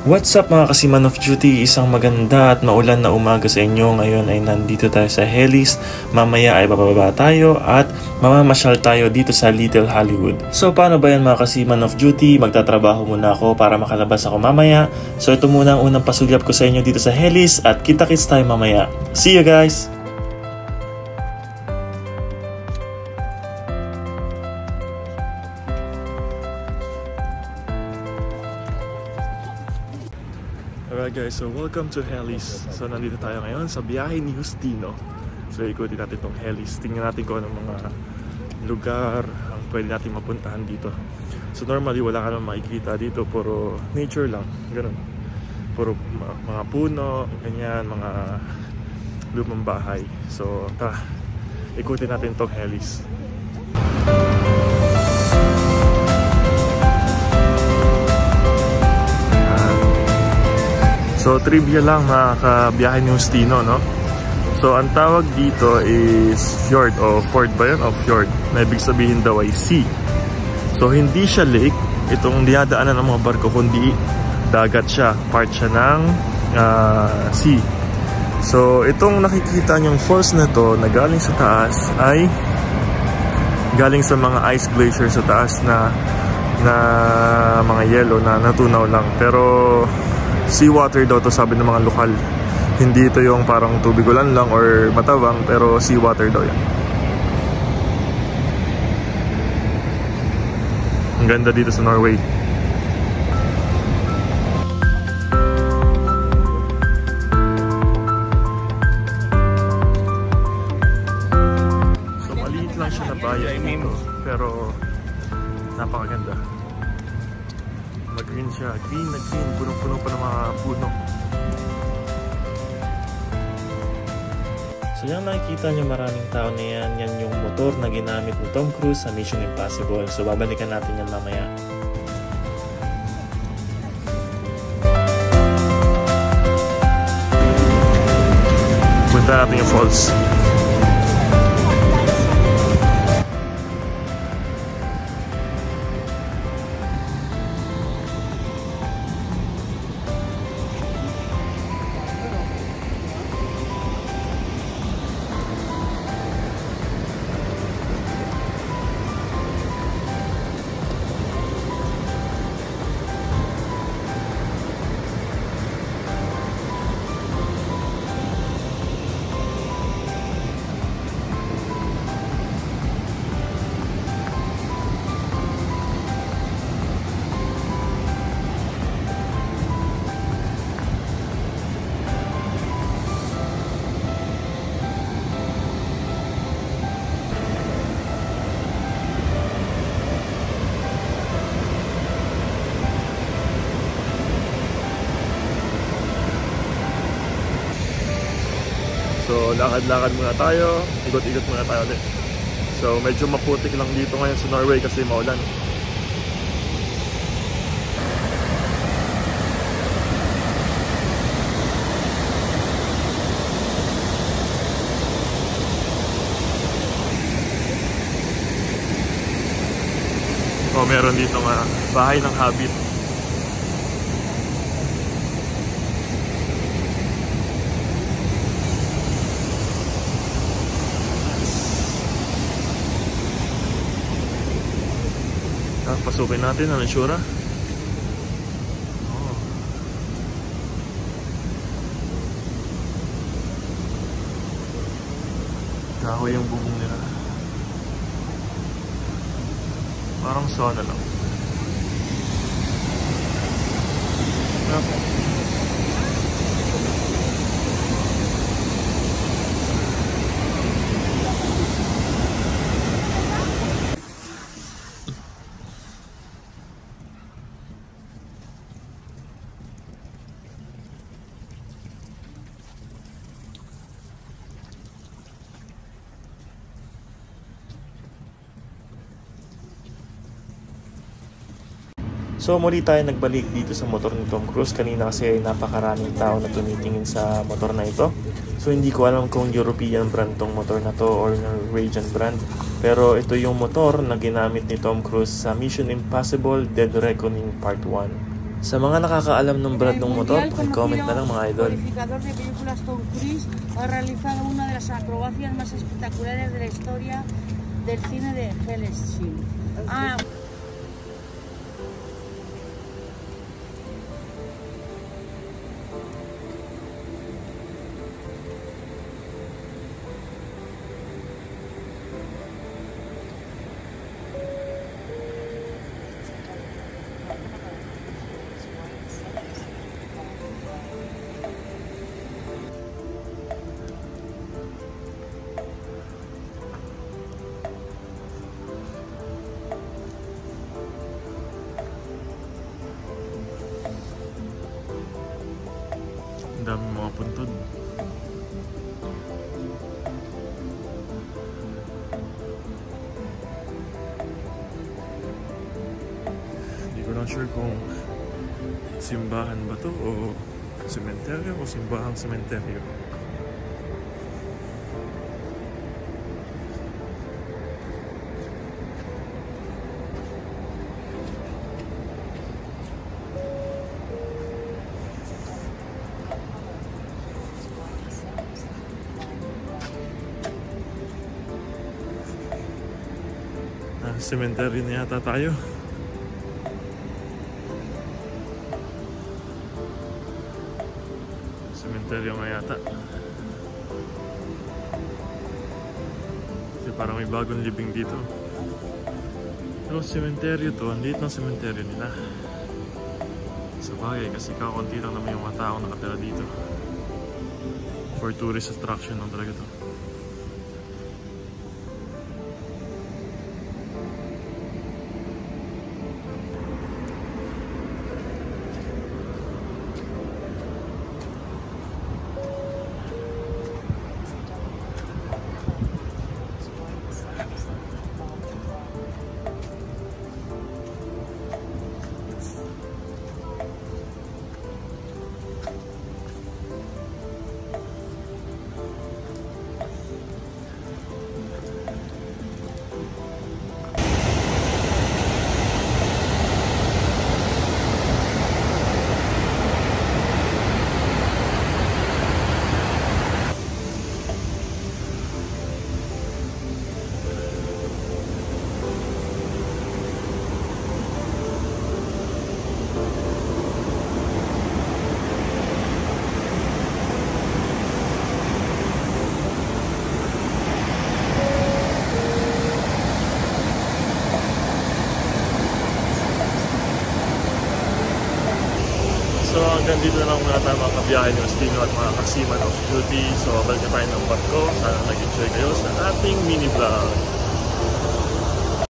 What's up mga kasiman of duty? Isang maganda at maulan na umaga sa inyo. Ngayon ay nandito tayo sa Helis. Mamaya ay bababa tayo at mamamasyal tayo dito sa Little Hollywood. So paano ba yan mga kasiman of duty? Magtatrabaho muna ako para makalabas ako mamaya. So ito muna ang unang pasulyap ko sa inyo dito sa Helis at kita-kits tayo mamaya. See you guys! Alright guys, so welcome to Helis. So nandito tayo ngayon sa biyahe ni Justino. So ikutin natin itong Helis. Tingnan natin kung anong mga lugar ang pwede natin mapuntahan dito. So normally wala ka naman makikita dito, puro nature lang, ganun. Puro mga puno, ganyan, mga lumang bahay. So tara, ikutin natin itong Helis. So trivia lang mga kabiyahe ni Justino, no? So ang tawag dito is fjord o ford ba yun? O fjord, na ibig sabihin daw ay sea. So hindi siya lake, itong dinadaanan ng mga barko, kundi dagat siya, part siya ng sea. So itong nakikita niyong falls na to na galing sa taas ay galing sa mga ice glacier sa taas na mga yellow na natunaw lang. Pero seawater daw to, sabi ng mga lokal. Hindi ito yung parang tubig ulan lang or matawang, pero seawater daw yan. Ang ganda dito sa Norway. So maliit lang siya na bayan dito, pero napakaganda. Mag-green siya, green na green, punong-puno pa ng mga puno. So yung nakikita nyo maraming tao na yan, yan yung motor na ginamit ni Tom Cruise sa Mission Impossible. So babalikan natin yan mamaya. Punta natin yung falls. So lakad-lakad muna tayo, ikot-ikot muna tayo ulit. So medyo maputik lang dito ngayon sa Norway kasi maulan. So meron dito nga bahay ng Hobbit. Pasukin natin ang insura. Oh. Kahoy yung bubong nila. Parang sauna lang. Okay. So muli tayo nagbalik dito sa motor ni Tom Cruise. Kanina kasi napakaraming tao na tumitingin sa motor na ito. So hindi ko alam kung European brand tong motor na to or Norwegian brand. Pero ito yung motor na ginamit ni Tom Cruise sa Mission Impossible Dead Reckoning Part 1. Sa mga nakakaalam ng brand ng motor, comment na lang mga idol. Calificador de películas Tom Cruise ha realizado una de las acrobacias más espectaculares de la historia del cine de Hellsing. Ang dami mga puntod. Hindi ko lang sure kung simbahan ba to o sementeryo o simbahang sementeryo. Cemetery na yata tayo. Cemetery nga yata. Kasi parang may bagong libing dito. Pero cemetery to, ang liit ng cemetery nila. Sa bagay, kasi kakunti lang naman yung mga taong nakatira dito. For tourist attraction lang talaga to. So hanggang dito na lang muna tayo mga kabiyahe ni Justino at mga kasiman of duty. So balik na tayo ng barko. Sana nag-enjoy kayo sa ating mini vlog.